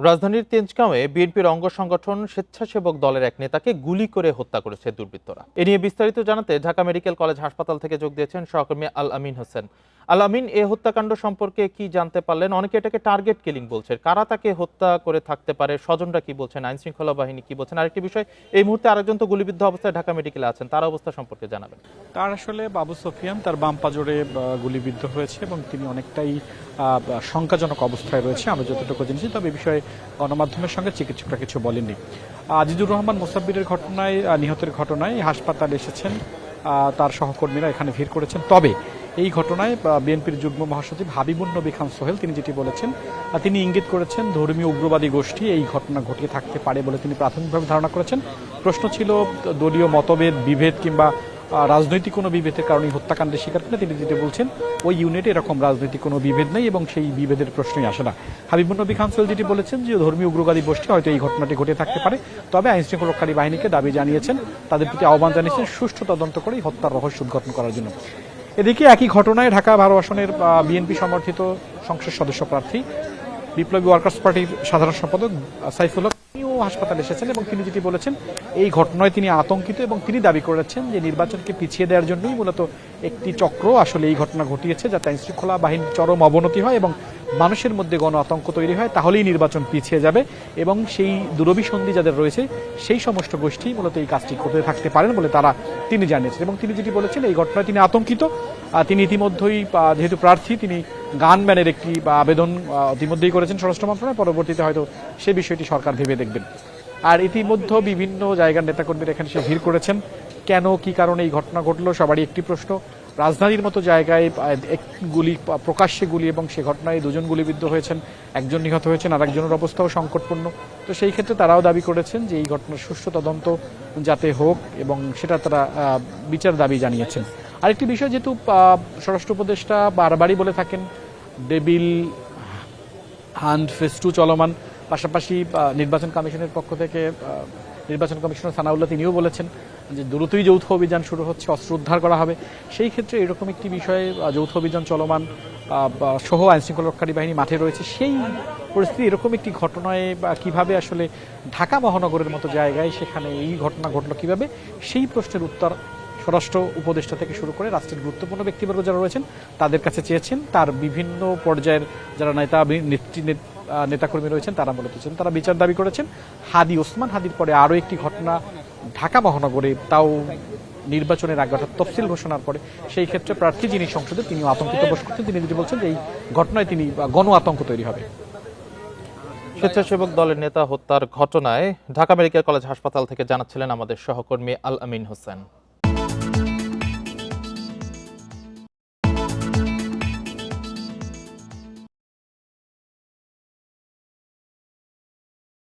রাজধানীর তেজগাঁওয়ে বিএনপির অঙ্গ সংগঠন স্বেচ্ছাসেবক দলের এক নেতাকে গুলি করে হত্যা করেছে দুর্বৃত্তরা। এ নিয়ে বিস্তারিত জানাতে ঢাকা মেডিকেল কলেজ হাসপাতাল থেকে যোগ দিয়েছেন সহকর্মী আল আমিন হোসেন। আল আমিন, এ হত্যাকাণ্ড সম্পর্কে কি জানতে পারলেন? অনেকে এটাকে টার্গেট কিলিং বলছে, কারা তাকে হত্যা করে থাকতে পারে, স্বজনরা কি বলছেন, আইন শৃঙ্খলা বাহিনী কি বলছেন? আরেকটি বিষয়, এই মুহূর্তে আরেকজন তো গুলিবিদ্ধ অবস্থায় ঢাকা মেডিকেলে আছেন, তার অবস্থা সম্পর্কে জানাবেন। তার আসলে বাবু সুফিয়ান তার বাম পাজরে গুলিবিদ্ধ হয়েছে এবং তিনি অনেকটাই শঙ্কাজনক অবস্থায় রয়েছে আমরা যতটুকু জেনেছি। তবে এই বিষয়ে গণমাধ্যমের সঙ্গে চিকিৎসকরা কিছু বলেননি। আজিজুর রহমান মোসাব্বিরের ঘটনায়, নিহতের ঘটনায় হাসপাতালে এসেছেন, তার সহকর্মীরা এখানে ভিড় করেছেন। তবে এই ঘটনায় বিএনপির যুগ্ম মহাসচিব হাবিবুন নবী খান সোহেল তিনি যেটি বলেছেন, তিনি ইঙ্গিত করেছেন ধর্মীয় উগ্রবাদী গোষ্ঠী এই ঘটনা ঘটিয়ে থাকতে পারে বলে তিনি প্রাথমিকভাবে ধারণা করেছেন। প্রশ্ন ছিল দলীয় মতভেদ, বিভেদ কিংবা রাজনৈতিক কোনো বিভেদের কারণে হত্যাকাণ্ডের শিকার করে। তিনি যেটা বলছেন, ওই ইউনিটে এরকম রাজনৈতিক কোনো বিভেদ নেই এবং সেই বিভেদের প্রশ্নই আসে না। হাবিবুন নবী খান সোহেল যেটি বলেছেন যে ধর্মীয় উগ্রবাদী গোষ্ঠী হয়তো এই ঘটনাটি ঘটে থাকতে পারে। তবে আইন শৃঙ্খলাকারী বাহিনীকে দাবি জানিয়েছেন, তাদের প্রতি আহ্বান জানিয়েছেন সুষ্ঠু তদন্ত করে হত্যার রহস্য উদ্ঘাটন করার জন্য। এদিকে একই ঘটনায় ঢাকা 12 আসনের বিএনপি সমর্থিত সংসদ সদস্য প্রার্থী বিপ্লবী ওয়ার্কার্স পার্টির সাধারণ সম্পাদক সাইফুল হক তিনিও হাসপাতালে এসেছেন এবং তিনি যেটি বলেছেন, এই ঘটনায় তিনি আতঙ্কিত এবং তিনি দাবি করেছেন যে নির্বাচনকে পিছিয়ে দেওয়ার জন্যই মূলত একটি চক্র আসলে এই ঘটনা ঘটিয়েছে, যাতে আইন শৃঙ্খলা বাহিনীর চরম অবনতি হয় এবং মানুষের মধ্যে গণ আতঙ্ক তৈরি হয়, তাহলেই নির্বাচন পিছিয়ে যাবে এবং সেই দুরভিসন্ধি যাদের রয়েছে সেই সমস্ত গোষ্ঠী মূলত এই কাজটি করতে থাকতে পারেন বলে তিনি জানিয়েছেন। এবং তিনি যেটি বলেছেন, এই ঘটনায় তিনি আতঙ্কিত। তিনি ইতিমধ্যেই যেহেতু প্রার্থী, তিনি গানম্যানের একটি আবেদন ইতিমধ্যেই করেছেন স্বরাষ্ট্র মন্ত্রণালয়, পরবর্তীতে হয়তো সে বিষয়টি সরকার ভেবে দেখবেন। আর ইতিমধ্যে বিভিন্ন জায়গার নেতাকর্মীরা এখানে সে ভিড় করেছেন। কেন, কি কারণে এই ঘটনা ঘটলো, সবারই একটি প্রশ্ন। রাজধানীর মতো জায়গায় প্রকাশ্যে গুলি এবং সে ঘটনায় 2 জন গুলিবিদ্ধ হয়েছেন, 1 জন নিহত হয়েছেন, আর একজনের অবস্থাও সংকটপূর্ণ। তো সেই ক্ষেত্রে তারাও দাবি করেছেন যে এই ঘটনার সুষ্ঠু তদন্ত যাতে হোক এবং সেটা তারা বিচার দাবি জানিয়েছেন। আরেকটি বিষয়, যেহেতু স্বরাষ্ট্র উপদেষ্টা বারবারই বলে থাকেন ডেভিল হান্ট ফেজ 2 চলমান, পাশাপাশি নির্বাচন কমিশনের পক্ষ থেকে নির্বাচন কমিশনার সানাউল্লাহ তিনিও বলেছেন যে দ্রুতই যৌথ অভিযান শুরু হচ্ছে, অস্ত্র উদ্ধার করা হবে। সেই ক্ষেত্রে এরকম একটি বিষয়ে যৌথ অভিযান চলমান সহ আইনশৃঙ্খলা রক্ষাকারী বাহিনী মাঠে রয়েছে, সেই পরিস্থিতি এরকম একটি ঘটনায় কিভাবে আসলে ঢাকা মহানগরের মতো জায়গায় সেখানে এই ঘটনা ঘটলো কিভাবে, সেই প্রশ্নের উত্তর স্বরাষ্ট্র উপদেষ্টা থেকে শুরু করে রাষ্ট্রের গুরুত্বপূর্ণ ব্যক্তিবর্গ যারা রয়েছেন তাদের কাছে চেয়েছেন। তার বিভিন্ন পর্যায়ের যারা নেতাকর্মী রয়েছেন তারা মূলত তারা বিচার দাবি করেছেন। হাদি ওসমান হাদির পরে আরও একটি ঘটনা ঢাকা মহানগরে, তাও নির্বাচনের আগে অর্থাৎ তফসিল ঘোষণার পরে, সেই ক্ষেত্রে প্রার্থী যিনি সংসদে তিনিও আতঙ্কিত বোধ করছেন। তিনি যেটি বলছেন যে এই ঘটনায় তিনি গণ আতঙ্ক তৈরি হবে। স্বেচ্ছাসেবক দলের নেতা হত্যার ঘটনায় ঢাকা মেডিকেল কলেজ হাসপাতাল থেকে জানাচ্ছিলেন আমাদের সহকর্মী আল আমিন হোসেন।